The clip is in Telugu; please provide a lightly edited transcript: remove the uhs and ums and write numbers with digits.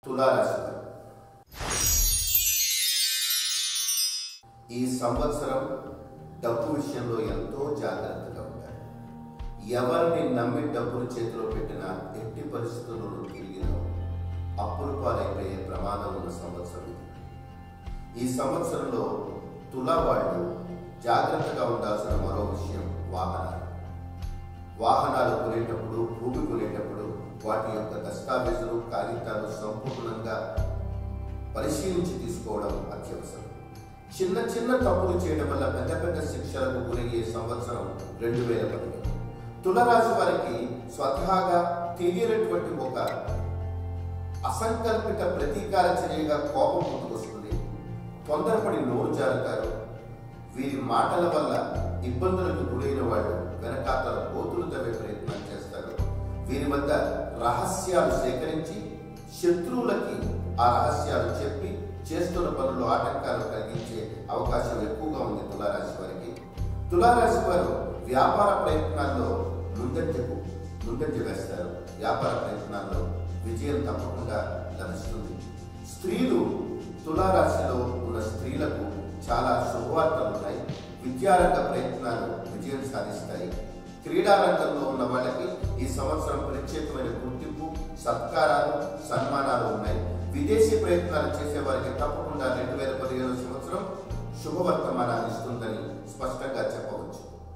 తులారాశి వారు ఈ సంవత్సరం డబ్బు విషయంలో ఎంతో జాగ్రత్తగా ఉండాలి. ఎవరిని నమ్మి డబ్బులు చేతిలో పెట్టినా ఎట్టి పరిస్థితుల్లోనూ తిరిగిన అప్పుల పాలైపోయే ప్రమాదం ఉన్న సంవత్సరం ఇది. ఈ సంవత్సరంలో తులా వాళ్ళు జాగ్రత్తగా ఉండాల్సిన మరో విషయం వాహనాలు కొనేటప్పుడు, భూమి కొనేటప్పుడు వాటి యొక్క దస్తావేజులు, కాగితాలు సంపూర్ణంగా పరిశీలించి తీసుకోవడం అత్యవసరం. చిన్న చిన్న తప్పులు చేయడం వల్ల పెద్ద పెద్ద శిక్షలకు గురయ్యే సంవత్సరం 2015. తులారాశి వారికి స్వతహాగా తెలియనటువంటి ఒక అసంకల్పిత ప్రతీకార చర్యగా కోపం ముందుకొస్తుంది. తొందరపడి నోరు జారుతారు. వీరి మాటల వల్ల ఇబ్బందులకు గురైన వాళ్ళు వెనకాతల గోతులు తవ్వే ప్రయత్నం చేస్తారు. వీరి వద్ద రహస్యాలు సేకరించి శత్రువులకి ఆ రహస్యాలు చెప్పి చేస్తున్న పనుల్లో ఆటంకాలు కలిగించే అవకాశం ఎక్కువగా ఉంది తులారాశి వారికి. తులారాశి వారు వ్యాపార ప్రయత్నాల్లో ముందంజ వేస్తారు. వ్యాపార ప్రయత్నాల్లో విజయం తప్పకుండా లభిస్తుంది. స్త్రీలు, తులారాశిలో ఉన్న స్త్రీలకు చాలా శుభవార్తలు ఉన్నాయి. విద్యారంగ ప్రయత్నాలు విజయం సాధిస్తాయి. క్రీడారంగంలో ఉన్న వాళ్ళకి ఈ సంవత్సరం ప్రత్యేకమైన గుర్తింపు, సత్కారాలు, సన్మానాలు ఉన్నాయి. విదేశీ ప్రయత్నాలు చేసే వారికి తప్పకుండా 2015 సంవత్సరం శుభవర్తమానాన్ని ఇస్తుందని స్పష్టంగా చెప్పవచ్చు.